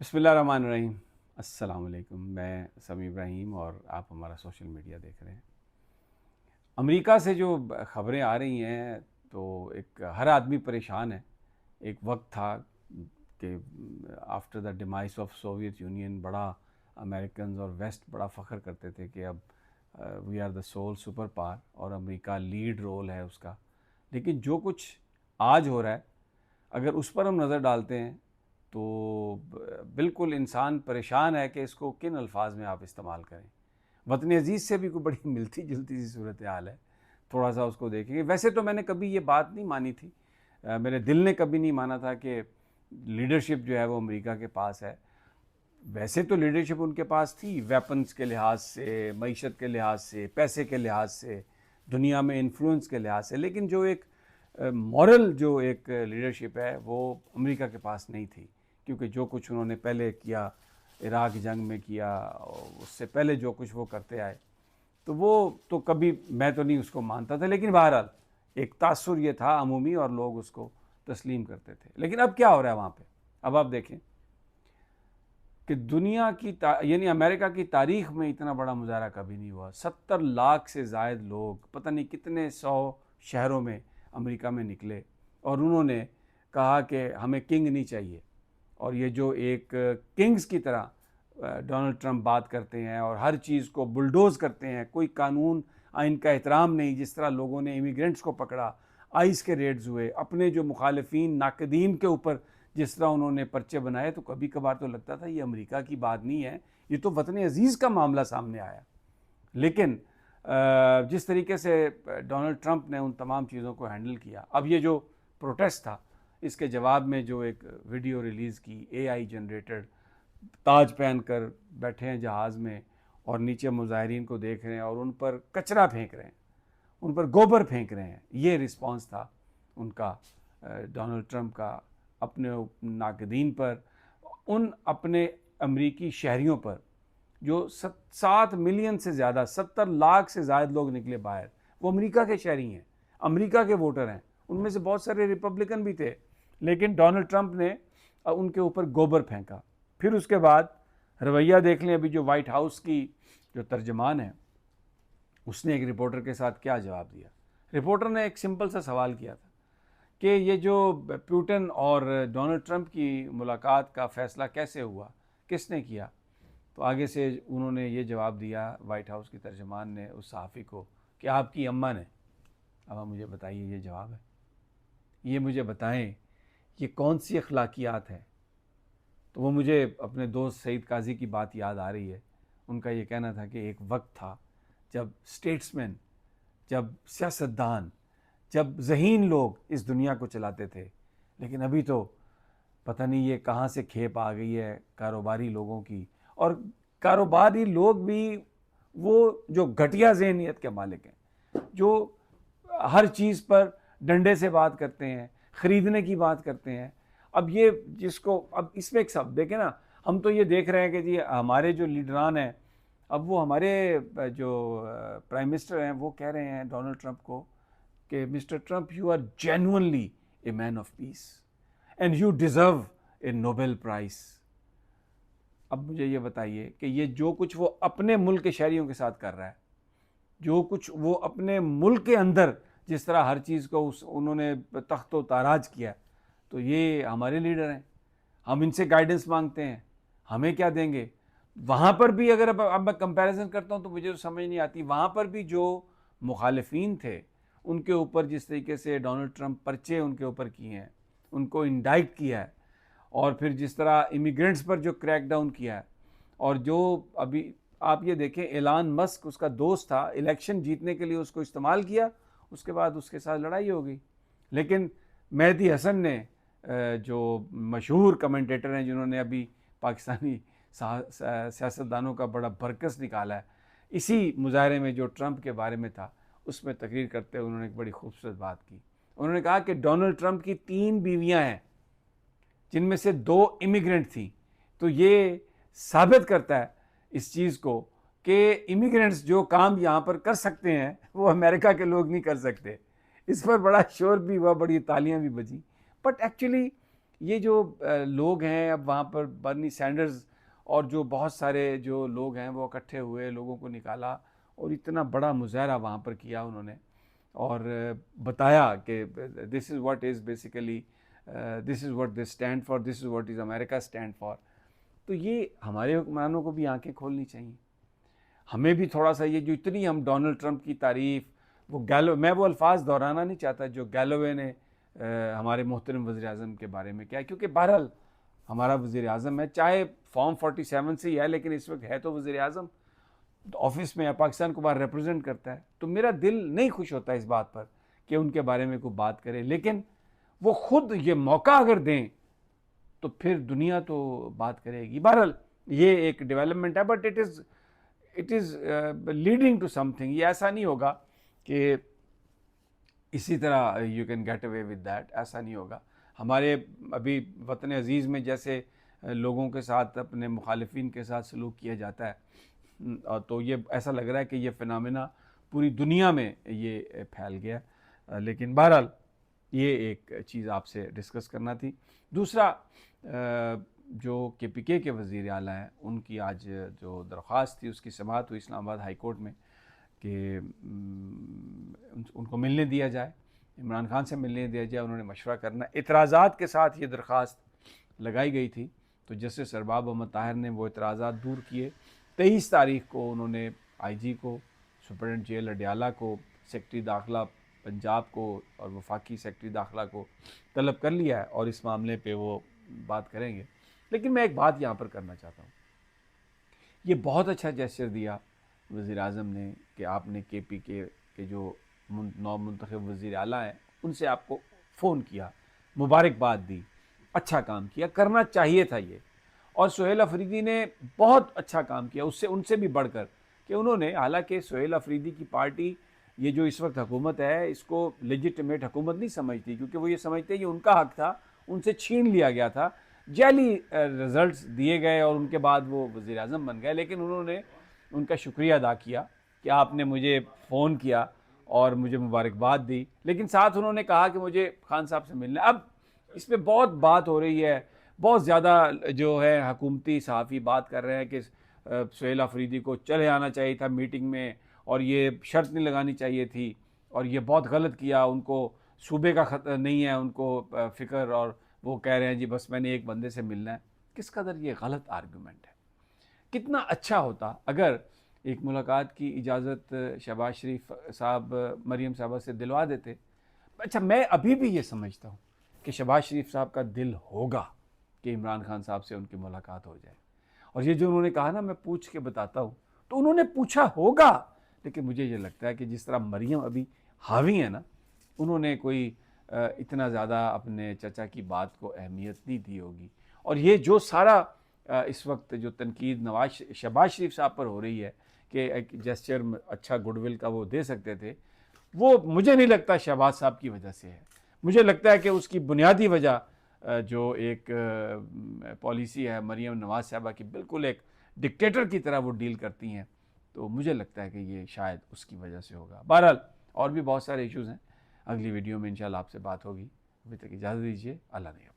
बिस्मिल्लाहिर्रहमानिर्रहीम। अस्सलाम वालेकुम। मैं समी इब्राहिम और आप हमारा सोशल मीडिया देख रहे हैं। अमेरिका से जो ख़बरें आ रही हैं तो एक हर आदमी परेशान है। एक वक्त था कि after the demise of Soviet Union बड़ा अमेरिकन और वेस्ट बड़ा फ़ख्र करते थे कि अब we are the sole super power और अमेरिका लीड रोल है उसका। लेकिन जो कुछ आज हो रहा है, अगर उस पर हम नज़र डालते हैं तो बिल्कुल इंसान परेशान है कि इसको किन अल्फाज में आप इस्तेमाल करें। वतन अजीज़ से भी कोई बड़ी मिलती जुलती सी सूरत हाल है। थोड़ा सा उसको देखेंगे। वैसे तो मैंने कभी ये बात नहीं मानी थी, मेरे दिल ने कभी नहीं माना था कि लीडरशिप जो है वो अमेरिका के पास है। वैसे तो लीडरशिप उनके पास थी, वेपन्स के लिहाज से, मईशत के लिहाज से, पैसे के लिहाज से, दुनिया में इन्फ्लुएंस के लिहाज से, लेकिन जो एक मॉरल जो एक लीडरशिप है वो अमेरिका के पास नहीं थी। क्योंकि जो कुछ उन्होंने पहले किया, इराक जंग में किया, उससे पहले जो कुछ वो करते आए, तो वो तो कभी मैं तो नहीं उसको मानता था। लेकिन बहरहाल एक तासुर ये था अमूमी और लोग उसको तस्लीम करते थे। लेकिन अब क्या हो रहा है वहाँ पे? अब आप देखें कि दुनिया की यानी अमेरिका की तारीख में इतना बड़ा मुजाहरा कभी नहीं हुआ। 70 लाख से ज़ायद लोग पता नहीं कितने 100 शहरों में अमेरिका में निकले और उन्होंने कहा कि हमें किंग नहीं चाहिए। और ये जो एक किंग्स की तरह डोनाल्ड ट्रंप बात करते हैं और हर चीज़ को बुलडोज़ करते हैं, कोई कानून आइन का एहतराम नहीं। जिस तरह लोगों ने इमिग्रेंट्स को पकड़ा, आइस के रेड्स हुए, अपने जो मुखालिफिन नाकदीन के ऊपर जिस तरह उन्होंने पर्चे बनाए, तो कभी कभार तो लगता था ये अमेरिका की बात नहीं है, ये तो वतन अजीज़ का मामला सामने आया। लेकिन जिस तरीके से डोनाल्ड ट्रंप ने उन तमाम चीज़ों को हैंडल किया, अब ये जो प्रोटेस्ट था इसके जवाब में जो एक वीडियो रिलीज़ की, एआई जनरेटेड, ताज पहन कर बैठे हैं जहाज़ में और नीचे मुजाहिरीन को देख रहे हैं और उन पर कचरा फेंक रहे हैं, उन पर गोबर फेंक रहे हैं। ये रिस्पांस था उनका, डोनाल्ड ट्रंप का, अपने नाकदीन पर, उन अपने अमरीकी शहरियों पर जो 7 मिलियन से ज़्यादा, 70 लाख से ज़्यादा लोग निकले बाहर। वो अमेरिका के शहरी हैं, अमेरिका के वोटर हैं। उनमें से बहुत सारे रिपब्लिकन भी थे, लेकिन डोनाल्ड ट्रंप ने उनके ऊपर गोबर फेंका। फिर उसके बाद रवैया देख लें। अभी जो वाइट हाउस की जो तर्जमान है, उसने एक रिपोर्टर के साथ क्या जवाब दिया। रिपोर्टर ने एक सिंपल सा सवाल किया था कि ये जो पुतिन और डोनाल्ड ट्रंप की मुलाकात का फ़ैसला कैसे हुआ, किसने किया। तो आगे से उन्होंने ये जवाब दिया, वाइट हाउस की तर्जमान ने उस सहाफ़ी को, कि आपकी अम्मा ने। अब आप मुझे बताइए, ये जवाब है? ये मुझे बताएं ये कौन सी अखलाकियात है। तो वो मुझे अपने दोस्त सईद काजी की बात याद आ रही है। उनका ये कहना था कि एक वक्त था जब स्टेट्समैन, जब सियासतदान, जब ज़हीन लोग इस दुनिया को चलाते थे। लेकिन अभी तो पता नहीं ये कहाँ से खेप आ गई है कारोबारी लोगों की। और कारोबारी लोग भी वो जो घटिया ज़हनियत के मालिक हैं, जो हर चीज़ पर डंडे से बात करते हैं, ख़रीदने की बात करते हैं। अब ये जिसको, अब इसमें एक सब देखें ना, हम तो ये देख रहे हैं कि जी हमारे जो लीडरान हैं, अब वो हमारे जो प्राइम मिनिस्टर हैं वो कह रहे हैं डोनाल्ड ट्रंप को कि mister Trump, you are genuinely a man of peace and you deserve a Nobel prize. अब मुझे ये बताइए कि ये जो कुछ वो अपने मुल्क के शहरियों के साथ कर रहा है, जो कुछ वो अपने मुल्क के अंदर जिस तरह हर चीज़ को उन्होंने तख्त व ताराज किया, तो ये हमारे लीडर हैं, हम इनसे गाइडेंस मांगते हैं, हमें क्या देंगे। वहाँ पर भी अगर अब मैं कंपैरिजन करता हूँ तो मुझे तो समझ नहीं आती। वहाँ पर भी जो मुखालिफिन थे उनके ऊपर जिस तरीके से डोनाल्ड ट्रंप पर्चे उनके ऊपर किए हैं, उनको इंडाइट किया है, और फिर जिस तरह इमिग्रेंट्स पर जो क्रैकडाउन किया है, और जो अभी आप ये देखें, एलान मस्क उसका दोस्त था, इलेक्शन जीतने के लिए उसको इस्तेमाल किया, उसके बाद उसके साथ लड़ाई हो गई। लेकिन मेहदी हसन ने, जो मशहूर कमेंटेटर हैं जिन्होंने अभी पाकिस्तानी सियासतदानों का बड़ा बरकस निकाला है, इसी मुजाहरे में जो ट्रंप के बारे में था उसमें तकरीर करते हुए उन्होंने एक बड़ी खूबसूरत बात की। उन्होंने कहा कि डोनाल्ड ट्रंप की 3 बीवियाँ हैं जिनमें से 2 इमिग्रेंट थी। तो ये साबित करता है इस चीज़ को कि इमिग्रेंट्स जो काम यहाँ पर कर सकते हैं वो अमेरिका के लोग नहीं कर सकते। इस पर बड़ा शोर भी हुआ, बड़ी तालियां भी बजी। बट एक्चुअली ये जो लोग हैं अब वहाँ पर बर्नी सैंडर्स और जो बहुत सारे जो लोग हैं वो इकट्ठे हुए, लोगों को निकाला और इतना बड़ा मुजाहरा वहाँ पर किया उन्होंने और बताया कि this is what is basically, this is what they stand for, this is what is America stand for. तो ये हमारे हुक्मरानों को भी आंखें खोलनी चाहिए। हमें भी थोड़ा सा ये जो इतनी हम डोनाल्ड ट्रंप की तारीफ़, वो गैलो, मैं वो अल्फाज दोहराना नहीं चाहता जो गैलोवे ने हमारे मोहतरम वज़ीर-ए-आज़म के बारे में किया है, क्योंकि बहरहाल हमारा वज़ीर-ए-आज़म है, चाहे फॉर्म 47 से ही है, लेकिन इस वक्त है तो वज़ीर-ए-आज़म, ऑफिस में या पाकिस्तान को बाहर रिप्रेजेंट करता है। तो मेरा दिल नहीं खुश होता इस बात पर कि उनके बारे में कोई बात करे, लेकिन वो खुद ये मौका अगर दें तो फिर दुनिया तो बात करेगी। बहरहाल ये एक डेवलपमेंट है, but it is leading to something. ये ऐसा नहीं होगा कि इसी तरह you can get away with that, ऐसा नहीं होगा। हमारे अभी वतन अजीज़ में जैसे लोगों के साथ, अपने मुखालिफिन के साथ सलूक किया जाता है, तो ये ऐसा लग रहा है कि ये फिनोमेना पूरी दुनिया में ये फैल गया। लेकिन बहरहाल ये एक चीज़ आपसे डिस्कस करना थी। दूसरा, जो KPK के वज़ीर आला हैं, उनकी आज जो दरख्वास्त थी उसकी समाअत हुई इस्लामाबाद हाई कोर्ट में कि उनको मिलने दिया जाए, इमरान खान से मिलने दिया जाए, उन्होंने मशवरा करना। इतराज़ात के साथ ये दरख्वास्त लगाई गई थी, तो जस्टिस अरबाब मोहम्मद ताहिर ने वो इतराज़ात दूर किए। 23 तारीख को उन्होंने IG को, सुपरिटेंडेंट जेल अडयाला को, सेक्रेटरी दाखिला पंजाब को और वफाकी सेक्रेटरी दाखिला को तलब कर लिया है और इस मामले पे वो बात करेंगे। लेकिन मैं एक बात यहाँ पर करना चाहता हूँ, ये बहुत अच्छा जेस्चर दिया वज़ीर-ए-आज़म ने कि आपने KPK के जो नौ मुंतखब वज़ीर आला हैं उनसे आपको फ़ोन किया, मुबारकबाद दी, अच्छा काम किया, करना चाहिए था ये। और सुहेल अफरीदी ने बहुत अच्छा काम किया, उससे उनसे भी बढ़कर, कि उन्होंने, हालांकि सुहेल अफरीदी की पार्टी ये जो इस वक्त हुकूमत है इसको लेजिटिमेट हुकूमत नहीं समझती, क्योंकि वो ये समझते ये उनका हक था, उनसे छीन लिया गया था, जाली रिज़ल्ट्स दिए गए और उनके बाद वो वज़ीर आज़म बन गए। लेकिन उन्होंने उनका शुक्रिया अदा किया कि आपने मुझे फ़ोन किया और मुझे मुबारकबाद दी, लेकिन साथ उन्होंने कहा कि मुझे खान साहब से मिलना। अब इस पर बहुत बात हो रही है, बहुत ज़्यादा जो है हुकूमती सहाफ़ी बात कर रहे हैं कि सुहेल अफरीदी को चले आना चाहिए था मीटिंग में और ये शर्त नहीं लगानी चाहिए थी और ये बहुत गलत किया, उनको सूबे का खतरा नहीं है, उनको फ़िक्र, और वो कह रहे हैं जी बस मैंने एक बंदे से मिलना है। किस कदर ये गलत आर्गूमेंट है। कितना अच्छा होता अगर एक मुलाकात की इजाज़त शहबाज शरीफ साहब मरीम साहबा से दिलवा देते। अच्छा, मैं अभी भी ये समझता हूँ कि शहबाज शरीफ साहब का दिल होगा कि इमरान खान साहब से उनकी मुलाकात हो जाए, और ये जो उन्होंने कहा ना मैं पूछ के बताता हूँ, तो उन्होंने पूछा होगा। लेकिन मुझे ये लगता है कि जिस तरह मरीम अभी हावी है ना, उन्होंने कोई इतना ज़्यादा अपने चचा की बात को अहमियत नहीं दी होगी। और ये जो सारा इस वक्त जो तनकीद शहबाज शरीफ साहब पर हो रही है कि एक जेस्चर अच्छा गुडविल का वो दे सकते थे, वो मुझे नहीं लगता शहबाज साहब की वजह से है। मुझे लगता है कि उसकी बुनियादी वजह जो एक पॉलिसी है मरीम नवाज़ साहबा की, बिल्कुल एक डिक्टेटर की तरह वो डील करती हैं, तो मुझे लगता है कि ये शायद उसकी वजह से होगा। बहरहाल और भी बहुत सारे इश्यूज़ हैं, अगली वीडियो में इंशाल्लाह आपसे बात होगी। अभी तक इजाज़त दीजिए, अल्लाह ने।